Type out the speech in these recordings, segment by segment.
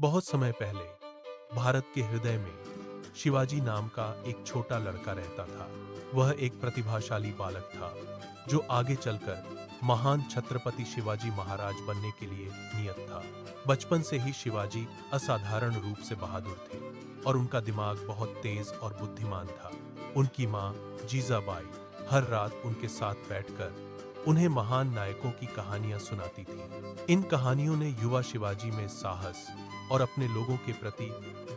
बहुत समय पहले भारत के हृदय में शिवाजी नाम का एक छोटा लड़का रहता था। वह एक प्रतिभाशाली बालक था जो आगे चलकर महान छत्रपति शिवाजी महाराज बनने के लिए नियत था। बचपन से ही शिवाजी असाधारण रूप से बहादुर थे और उनका दिमाग बहुत तेज और बुद्धिमान था। उनकी मां जीजाबाई हर रात उनके साथ बैठकर उन्हें महान नायकों की कहानियां सुनाती थी। इन कहानियों ने युवा शिवाजी में साहस और अपने लोगों के प्रति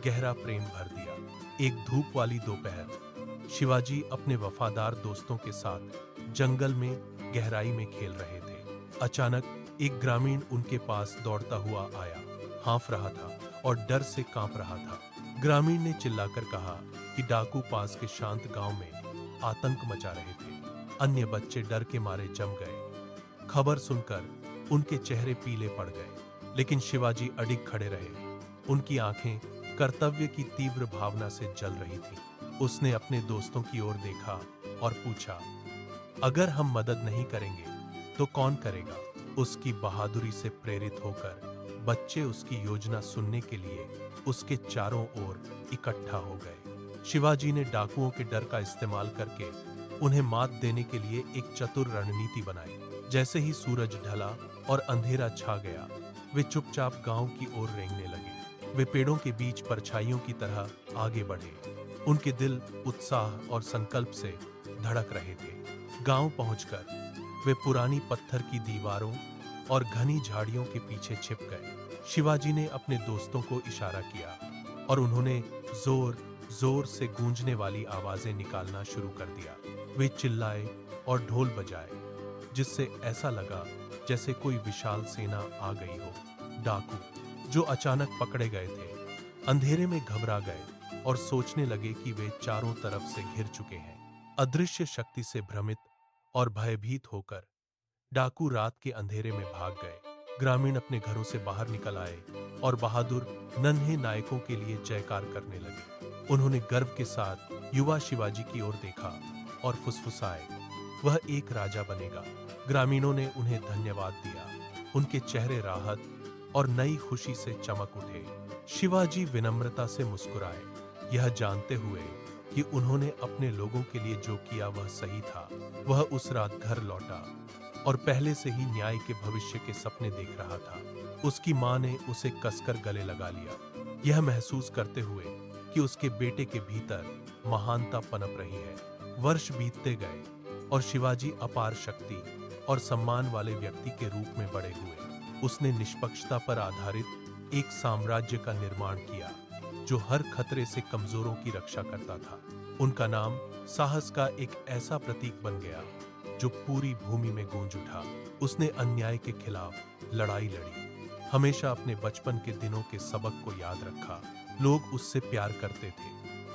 गहरा प्रेम भर दिया। एक धूप वाली दोपहर शिवाजी अपने वफादार दोस्तों के साथ जंगल में गहराई में खेल रहे थे। अचानक एक ग्रामीण उनके पास दौड़ता हुआ आया, हाँफ रहा था और डर से कांप रहा था। ग्रामीण ने चिल्लाकर कहा कि डाकू पास के शांत गांव में आतंक मचा रहे थे। अन्य बच्चे डर के मारे जम गए। खबर सुनकर उनके चेहरे पीले पड़ गए, लेकिन शिवाजी अडिग खड़े रहे। उनकी आंखें कर्तव्य की तीव्र भावना से जल रही थीं। उसने अपने दोस्तों की ओर देखा और पूछा, अगर हम मदद नहीं करेंगे तो कौन करेगा? उसकी बहादुरी से प्रेरित होकर बच्चे उसकी योजना सुनने के लिए उसके चारों ओर इकट्ठा हो गए। शिवाजी ने डाकुओं के डर का इस्तेमाल करके उन्हें मात देने के लिए एक चतुर रणनीति बनाई। जैसे ही सूरज ढला और अंधेरा छा गया, वे चुपचाप गांव की ओर रेंगने लगे। वे पेड़ों के बीच परछाइयों की तरह आगे बढ़े। उनके दिल उत्साह और संकल्प से धड़क रहे थे। गांव पहुंचकर वे पुरानी पत्थर की दीवारों और घनी झाड़ियों के पीछे छिप गए। शिवाजी ने अपने दोस्तों को इशारा किया और उन्होंने जोर जोर से गूंजने वाली आवाजें निकालना शुरू कर दिया। वे चिल्लाए और ढोल बजाए, जिससे ऐसा लगा जैसे कोई विशाल सेना आ गई हो। डाकू, जो अचानक पकड़े गए थे, अंधेरे में घबरा गए और सोचने लगे कि वे चारों तरफ से घिर चुके हैं। अदृश्य शक्ति से भ्रमित और भयभीत होकर डाकू रात के अंधेरे में भाग गए। ग्रामीण अपने घरों से बाहर निकल आए और बहादुर नन्हे नायकों के लिए जयकार करने लगे। उन्होंने गर्व के साथ युवा शिवाजी की ओर देखा और फुसफुसाए, वह एक राजा बनेगा। ग्रामीणों ने उन्हें धन्यवाद दिया। उनके चेहरे राहत और नई खुशी से चमक उठे। शिवाजी विनम्रता से मुस्कुराए, यह जानते हुए कि उन्होंने अपने लोगों के लिए जो किया वह सही था। वह उस रात घर लौटा और पहले से ही न्याय के भविष्य के सपने देख रहा था। उसकी मां ने उसे कसकर गले लगा लिया, यह महसूस करते हुए कि उसके बेटे के भीतर महानता पनप रही है। वर्ष बीतते गए और शिवाजी अपार शक्ति और सम्मान वाले व्यक्ति के रूप में बड़े हुए। उसने निष्पक्षता पर आधारित एक साम्राज्य का निर्माण किया जो हर खतरे से कमजोरों की रक्षा करता था। उनका नाम साहस का एक ऐसा प्रतीक बन गया जो पूरी भूमि में गूंज उठा। उसने अन्याय के खिलाफ लड़ाई लड़ी, हमेशा अपने बचपन के दिनों के सबक को याद रखा। लोग उससे प्यार करते थे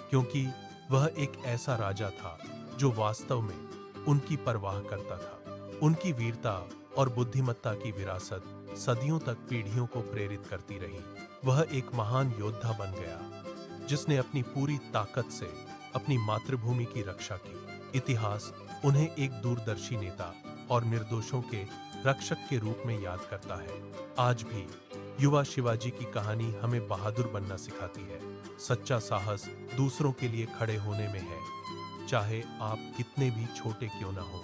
क्योंकि वह एक ऐसा राजा था जो वास्तव में उनकी परवाह करता था। उनकी वीरता और बुद्धिमत्ता की विरासत सदियों तक पीढ़ियों को प्रेरित करती रही। वह एक महान योद्धा बन गया जिसने अपनी पूरी ताकत से अपनी मातृभूमि की रक्षा की। इतिहास उन्हें एक दूरदर्शी नेता और निर्दोषों के रक्षक के रूप में याद करता है। आज भी युवा शिवाजी की कहानी हमें बहादुर बनना सिखाती है। सच्चा साहस दूसरों के लिए खड़े होने में है, चाहे आप कितने भी छोटे क्यों ना हो।